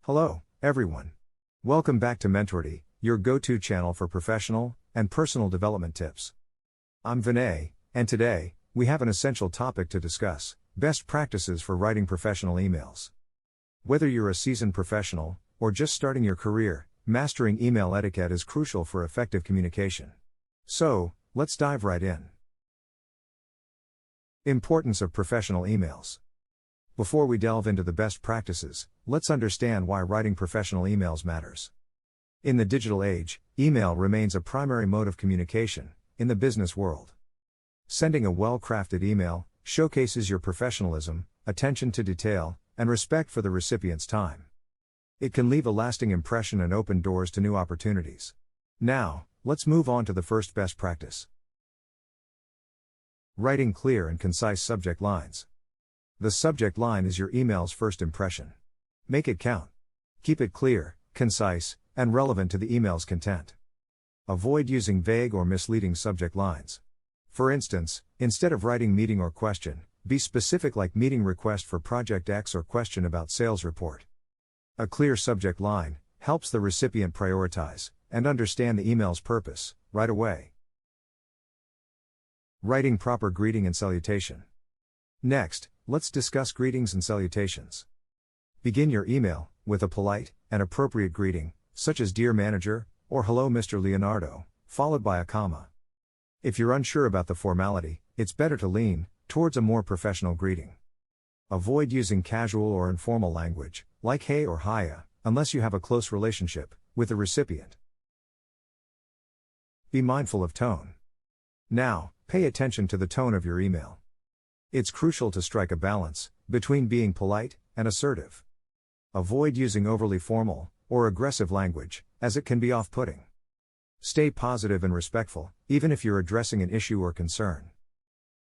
Hello, everyone. Welcome back to Mentority, your go-to channel for professional and personal development tips. I'm Vinay, and today, we have an essential topic to discuss: best practices for writing professional emails. Whether you're a seasoned professional or just starting your career, mastering email etiquette is crucial for effective communication. So, let's dive right in. Importance of professional emails. Before we delve into the best practices, let's understand why writing professional emails matters. In the digital age, email remains a primary mode of communication in the business world. Sending a well-crafted email showcases your professionalism, attention to detail, and respect for the recipient's time. It can leave a lasting impression and open doors to new opportunities. Now, let's move on to the first best practice. Writing clear and concise subject lines. The subject line is your email's first impression. Make it count. Keep it clear, concise, and relevant to the email's content. Avoid using vague or misleading subject lines. For instance, instead of writing meeting or question, be specific, like meeting request for project X or question about sales report. A clear subject line helps the recipient prioritize and understand the email's purpose right away. Writing proper greeting and salutation. Next, let's discuss greetings and salutations. Begin your email with a polite and appropriate greeting, such as "Dear Manager" or "Hello Mr. Leonardo," followed by a comma. If you're unsure about the formality, it's better to lean towards a more professional greeting. Avoid using casual or informal language, like "hey" or "hiya," unless you have a close relationship with the recipient. Be mindful of tone. Now, pay attention to the tone of your email. It's crucial to strike a balance between being polite and assertive. Avoid using overly formal or aggressive language, as it can be off-putting. Stay positive and respectful, even if you're addressing an issue or concern.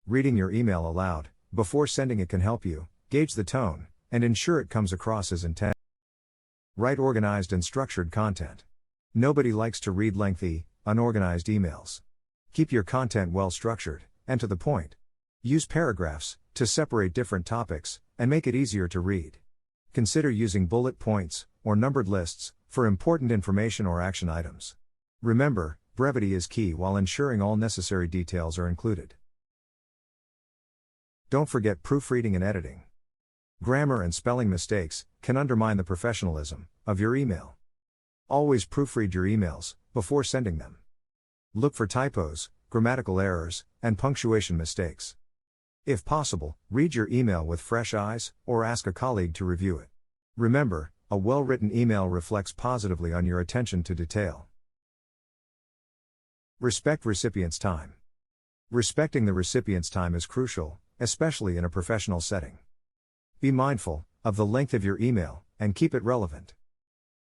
Reading your email aloud before sending it can help you gauge the tone and ensure it comes across as intended. Write organized and structured content. Nobody likes to read lengthy, unorganized emails. Keep your content well structured and to the point. Use paragraphs to separate different topics and make it easier to read. Consider using bullet points or numbered lists for important information or action items. Remember, brevity is key while ensuring all necessary details are included. Don't forget proofreading and editing. Grammar and spelling mistakes can undermine the professionalism of your email. Always proofread your emails before sending them. Look for typos, grammatical errors, and punctuation mistakes. If possible, read your email with fresh eyes or ask a colleague to review it. Remember, a well-written email reflects positively on your attention to detail. Respect recipient's time. Respecting the recipient's time is crucial, especially in a professional setting. Be mindful of the length of your email and keep it relevant.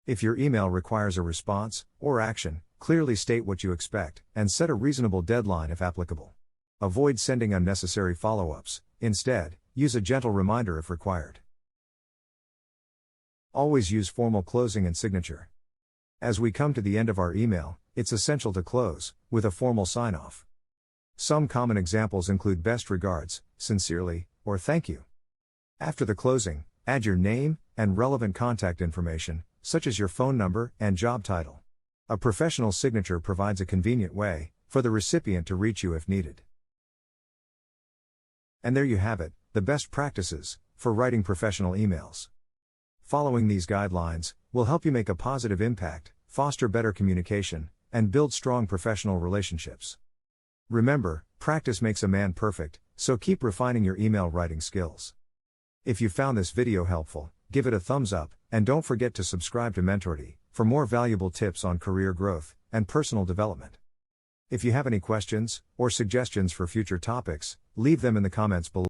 If your email requires a response or action, clearly state what you expect and set a reasonable deadline if applicable. Avoid sending unnecessary follow-ups. Instead, use a gentle reminder if required. Always use formal closing and signature. As we come to the end of our email, it's essential to close with a formal sign-off. Some common examples include "best regards, sincerely," or "thank you." After the closing, add your name and relevant contact information, such as your phone number and job title. A professional signature provides a convenient way for the recipient to reach you if needed. And there you have it, the best practices for writing professional emails. Following these guidelines will help you make a positive impact, foster better communication, and build strong professional relationships. Remember, practice makes a man perfect, so keep refining your email writing skills. If you found this video helpful, give it a thumbs up, and don't forget to subscribe to Mentority for more valuable tips on career growth and personal development. If you have any questions or suggestions for future topics, leave them in the comments below.